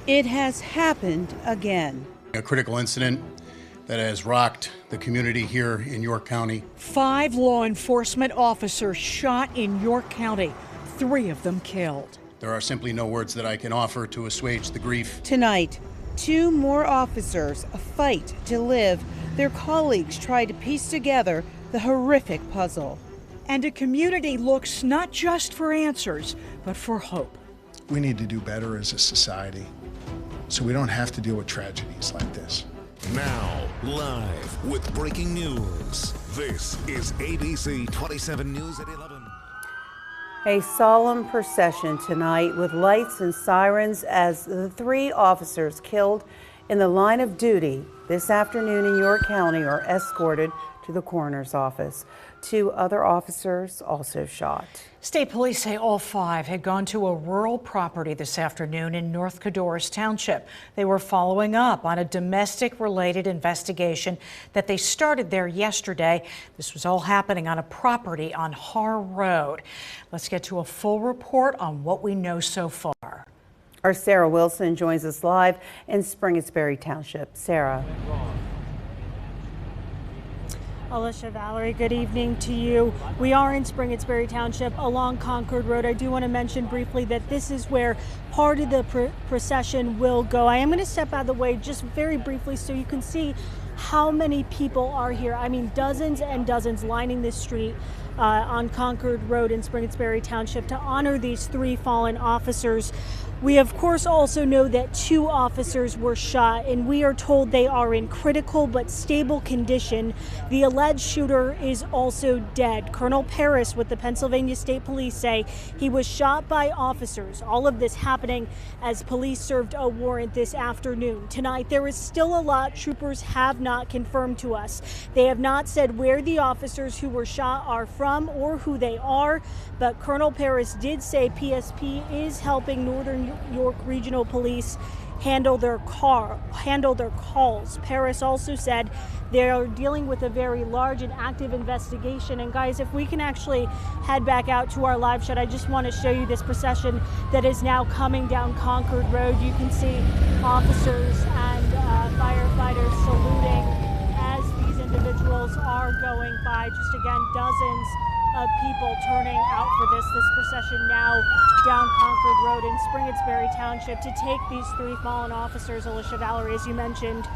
It has happened again. A critical incident that has rocked the community here in York County. 5 law enforcement officers shot in York County, 3 of them killed. There are simply no words that I can offer to assuage the grief. Tonight, 2 more officers fight to live. Their colleagues try to piece together the horrific puzzle. And a community looks not just for answers, but for hope. We need to do better as a society so we don't have to deal with tragedies like this. Now, live with breaking news. This is ABC 27 News at 11. A solemn procession tonight with lights and sirens as the 3 officers killed in the line of duty this afternoon in York County are escorted to the coroner's office. 2 other officers also shot. State police say all 5 had gone to a rural property this afternoon in North Codorus Township. They were following up on a domestic-related investigation that they started there yesterday. This was all happening on a property on Har Road. Let's get to a full report on what we know so far. Our Sarah Wilson joins us live in Springettsbury Township. Sarah. Alicia, Valerie, good evening to you. We are in Springettsbury Township along Concord Road. I do want to mention briefly that this is where part of the procession will go. I am going to step out of the way just very briefly so you can see how many people are here. I mean, dozens and dozens lining this street on Concord Road in Springettsbury Township to honor these 3 fallen officers. We, of course, also know that 2 officers were shot, and we are told they are in critical but stable condition. The alleged shooter is also dead. Colonel Paris with the Pennsylvania State Police say he was shot by officers. All of this happening as police served a warrant this afternoon. Tonight, there is still a lot troopers have not confirmed to us. They have not said where the officers who were shot are from or who they are, but Colonel Paris did say PSP is helping Northern York Regional Police handle their calls. Paris also said they are dealing with a very large and active investigation. And guys, if we can actually head back out to our live shot, I just want to show you this procession that is now coming down Concord Road. You can see officers and firefighters saluting as these individuals are going by. Just again, dozens of people turning out for this procession now down Concord Road in Springettsbury Township to take these 3 fallen officers, Alicia, Valerie, as you mentioned,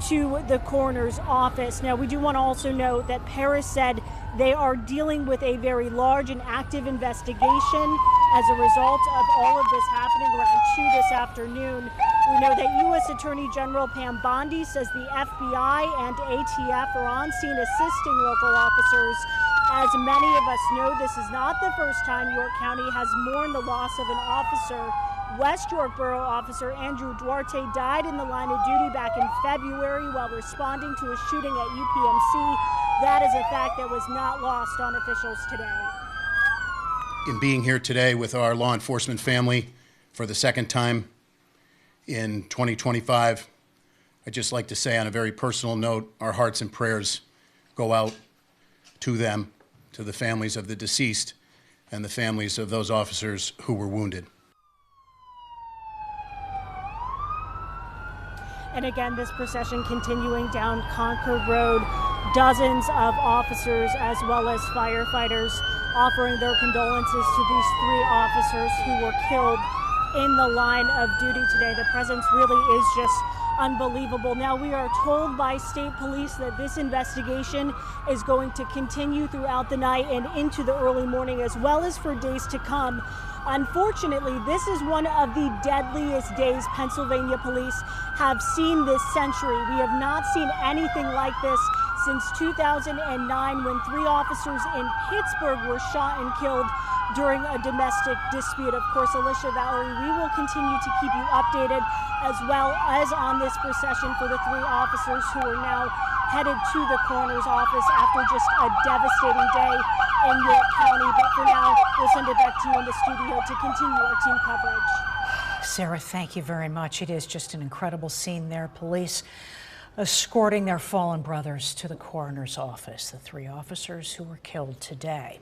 to the coroner's office. Now, we do want to also note that Paris said they are dealing with a very large and active investigation as a result of all of this happening around 2 this afternoon. We know that U.S. Attorney General Pam Bondi says the FBI and ATF are on scene assisting local officers. As many of us know, this is not the first time York County has mourned the loss of an officer. West York Borough officer Andrew Duarte died in the line of duty back in February while responding to a shooting at UPMC. That is a fact that was not lost on officials today. In being here today with our law enforcement family for the second time in 2025, I'd just like to say on a very personal note, our hearts and prayers go out to them, to the families of the deceased and the families of those officers who were wounded. And again, this procession continuing down Concord Road, dozens of officers as well as firefighters offering their condolences to these 3 officers who were killed in the line of duty today. The presence really is just unbelievable. Now, we are told by state police that this investigation is going to continue throughout the night and into the early morning as well as for days to come. Unfortunately, this is one of the deadliest days Pennsylvania police have seen this century. We have not seen anything like this since 2009 when 3 officers in Pittsburgh were shot and killed during a domestic dispute. Of course, Alicia, Valerie, we will continue to keep you updated as well as on this procession for the 3 officers who are now headed to the coroner's office after just a devastating day in York County. But for now, we'll send it back to you in the studio to continue our team coverage. Sarah, thank you very much. It is just an incredible scene there. Police escorting their fallen brothers to the coroner's office, the 3 officers who were killed today.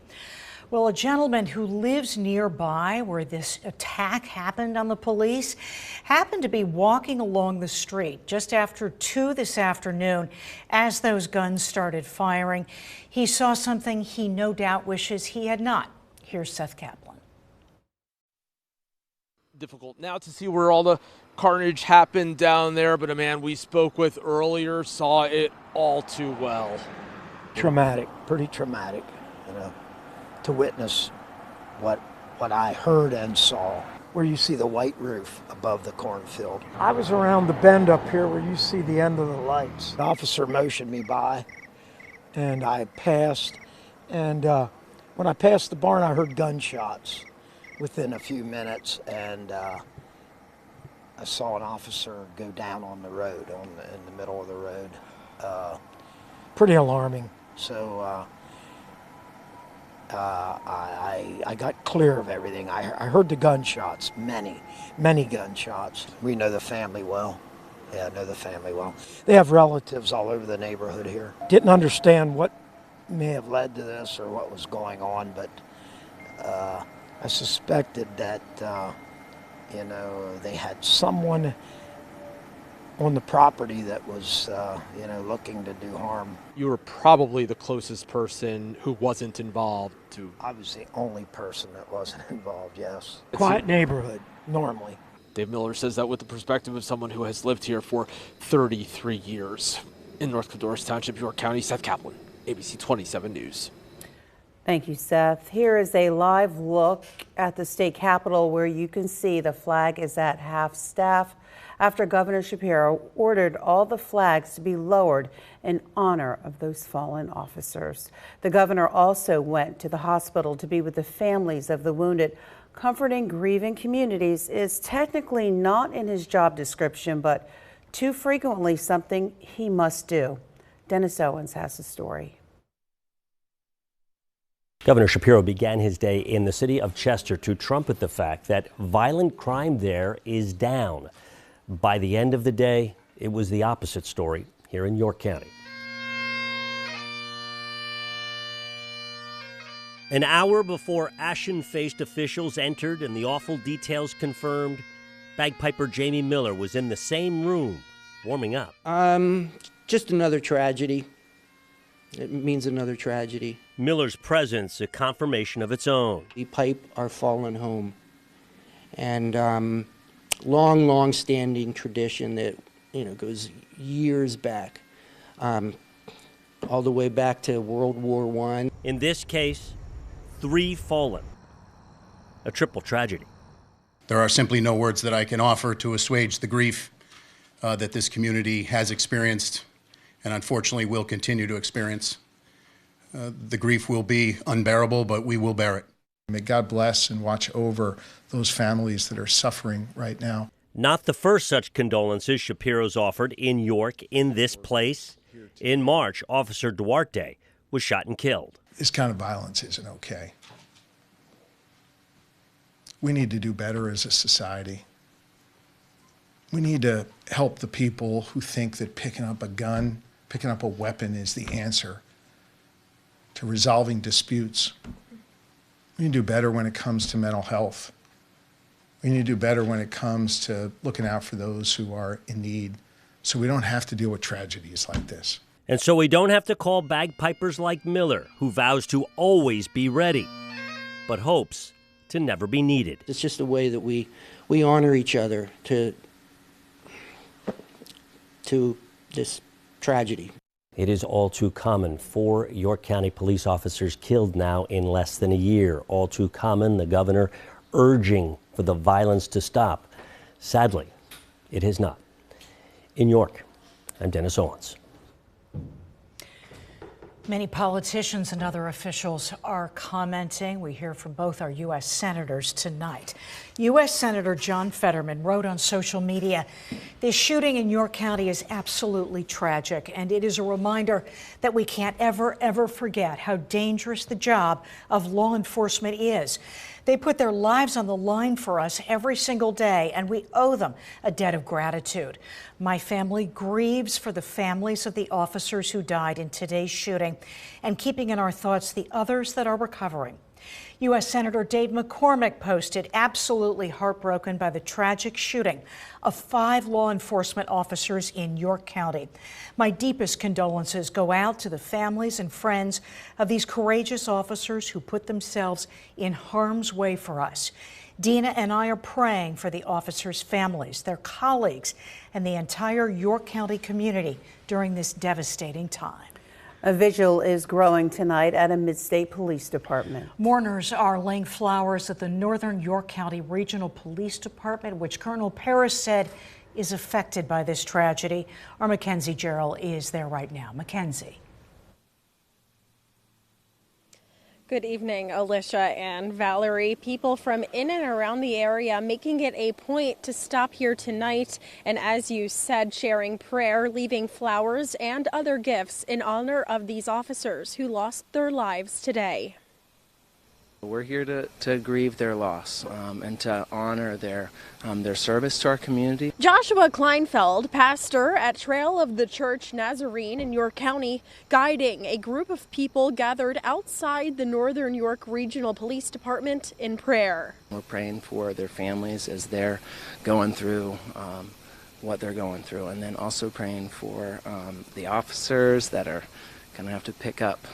Well, a gentleman who lives nearby where this attack happened on the police happened to be walking along the street just after 2 this afternoon as those guns started firing. He saw something he no doubt wishes he had not. Here's Seth Kaplan. Difficult now to see where all the carnage happened down there, but a man we spoke with earlier saw it all too well. Traumatic, pretty traumatic, to witness what I heard and saw, where you see the white roof above the cornfield. I was around the bend up here where you see the end of the lights. The officer motioned me by, and I passed, and when I passed the barn, I heard gunshots within a few minutes, and I saw an officer go down on the road, in the middle of the road. Pretty alarming. So I got clear of everything. I heard the gunshots, many gunshots. We know the family well. Yeah, I know the family well. They have relatives all over the neighborhood here. Didn't understand what may have led to this or what was going on, but I suspected that, they had someone on the property that was, looking to do harm. You were probably the closest person who wasn't involved to. I was the only person that wasn't involved, yes. Quiet neighborhood, normally. Dave Miller says that with the perspective of someone who has lived here for 33 years. In North Codorus Township, York County, Seth Kaplan, ABC 27 News. Thank you, Seth. Here is a live look at the state capitol where you can see the flag is at half-staff after Governor Shapiro ordered all the flags to be lowered in honor of those fallen officers. The governor also went to the hospital to be with the families of the wounded. Comforting grieving communities is technically not in his job description, but too frequently something he must do. Dennis Owens has the story. Governor Shapiro began his day in the city of Chester to trumpet the fact that violent crime there is down. By the end of the day, it was the opposite story here in York County. An hour before ashen-faced officials entered and the awful details confirmed, bagpiper Jamie Miller was in the same room, warming up. Just another tragedy. It means another tragedy. Miller's presence a confirmation of its own. We pipe our fallen home. And long standing tradition that, goes years back, all the way back to World War I. In this case, 3 fallen. A triple tragedy. There are simply no words that I can offer to assuage the grief that this community has experienced and unfortunately will continue to experience. The grief will be unbearable, but we will bear it. May God bless and watch over those families that are suffering right now. Not the first such condolences Shapiro's offered in York, in this place. In March, Officer Duarte was shot and killed. This kind of violence isn't okay. We need to do better as a society. We need to help the people who think that picking up a gun, picking up a weapon is the answer to resolving disputes. We need to do better when it comes to mental health. We need to do better when it comes to looking out for those who are in need so we don't have to deal with tragedies like this. And so we don't have to call bagpipers like Miller, who vows to always be ready, but hopes to never be needed. It's just a way that we honor each other to this tragedy. It is all too common. 4 York County police officers killed now in less than a year. All too common, the governor urging for the violence to stop. Sadly, it has not. In York, I'm Dennis Owens. Many politicians and other officials are commenting. We hear from both our U.S. senators tonight. U.S. Senator John Fetterman wrote on social media, "This shooting in York County is absolutely tragic, and it is a reminder that we can't ever forget how dangerous the job of law enforcement is. They put their lives on the line for us every single day, and we owe them a debt of gratitude. My family grieves for the families of the officers who died in today's shooting and keeping in our thoughts the others that are recovering. U.S. Senator Dave McCormick posted, absolutely heartbroken by the tragic shooting of 5 law enforcement officers in York County. My deepest condolences go out to the families and friends of these courageous officers who put themselves in harm's way for us. Dina and I are praying for the officers' families, their colleagues, and the entire York County community during this devastating time. A vigil is growing tonight at a Mid-State Police Department. Mourners are laying flowers at the Northern York County Regional Police Department, which Colonel Paris said is affected by this tragedy. Our Mackenzie Gerald is there right now. Mackenzie. Good evening, Alicia and Valerie. People from in and around the area making it a point to stop here tonight. And as you said, sharing prayer, leaving flowers and other gifts in honor of these officers who lost their lives today. We're here to grieve their loss and to honor their service to our community. Joshua Kleinfeld, pastor at Trail of the Church Nazarene in York County, guiding a group of people gathered outside the Northern York Regional Police Department in prayer. We're praying for their families as they're going through what they're going through, and then also praying for the officers that are going to have to pick up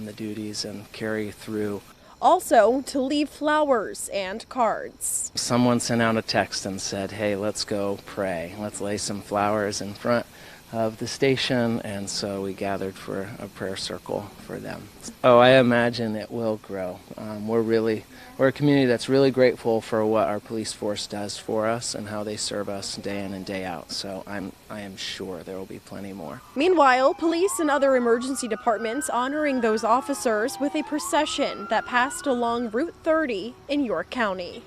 the duties and carry through. Also, to leave flowers and cards. Someone sent out a text and said, hey, let's go pray. Let's lay some flowers in front of the station, and so we gathered for a prayer circle for them. Oh, I imagine it will grow. We're a community that's really grateful for what our police force does for us and how they serve us day in and day out. So I am sure there will be plenty more. Meanwhile, police and other emergency departments honoring those officers with a procession that passed along Route 30 in York County.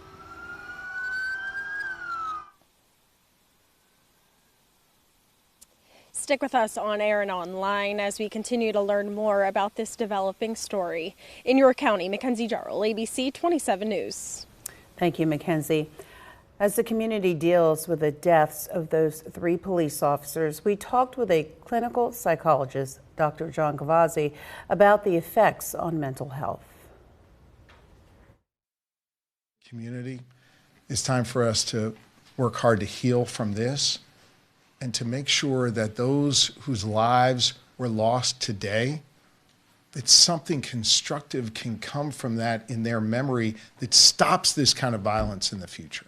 Stick with us on air and online as we continue to learn more about this developing story. In York County, Mackenzie Jarrell, ABC 27 News. Thank you, Mackenzie. As the community deals with the deaths of those 3 police officers, we talked with a clinical psychologist, Dr. John Gavazzi, about the effects on mental health. Community, it's time for us to work hard to heal from this, and to make sure that those whose lives were lost today, that something constructive can come from that in their memory that stops this kind of violence in the future.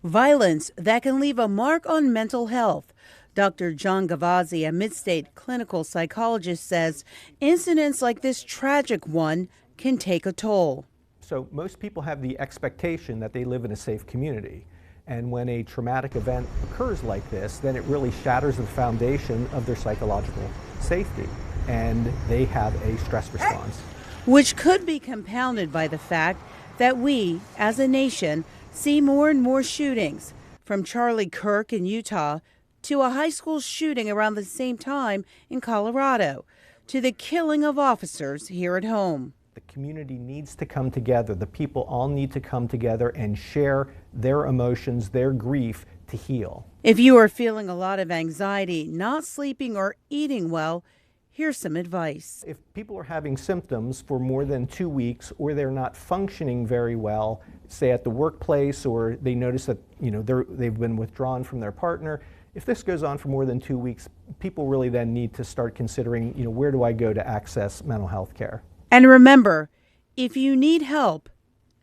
Violence that can leave a mark on mental health. Dr. John Gavazzi, a Mid-State clinical psychologist, says incidents like this tragic one can take a toll. So most people have the expectation that they live in a safe community. And when a traumatic event occurs like this, then it really shatters the foundation of their psychological safety, and they have a stress response. Which could be compounded by the fact that we, as a nation, see more and more shootings, from Charlie Kirk in Utah to a high school shooting around the same time in Colorado, to the killing of officers here at home. The community needs to come together. The people all need to come together and share their emotions, their grief, to heal. If you are feeling a lot of anxiety, not sleeping or eating well, here's some advice. If people are having symptoms for more than 2 weeks, or they're not functioning very well, say at the workplace, or they notice that they've been withdrawn from their partner, if this goes on for more than 2 weeks, people really then need to start considering, where do I go to access mental health care? And remember, if you need help,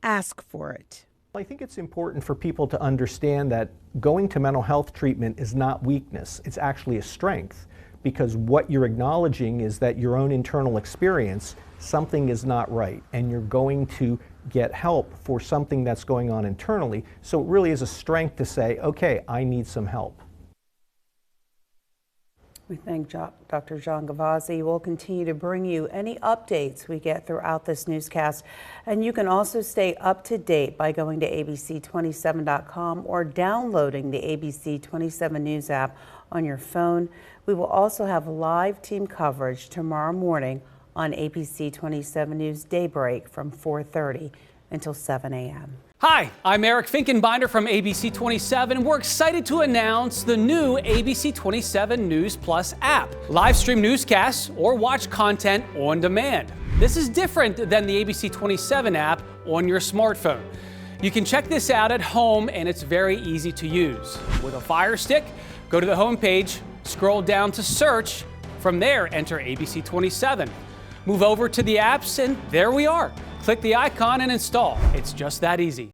ask for it. I think it's important for people to understand that going to mental health treatment is not weakness, it's actually a strength, because what you're acknowledging is that your own internal experience, something is not right, and you're going to get help for something that's going on internally. So it really is a strength to say, okay, I need some help. We thank Dr. John Gavazzi. We'll continue to bring you any updates we get throughout this newscast. And you can also stay up to date by going to abc27.com or downloading the ABC 27 News app on your phone. We will also have live team coverage tomorrow morning on ABC 27 News Daybreak from 4:30 until 7 a.m. Hi, I'm Eric Finkenbinder from ABC 27, and we're excited to announce the new ABC 27 News Plus app. Live stream newscasts or watch content on demand. This is different than the ABC 27 app on your smartphone. You can check this out at home, and it's very easy to use. With a Fire Stick, go to the home page, scroll down to search. From there, enter ABC 27. Move over to the apps, and there we are. Click the icon and install. It's just that easy.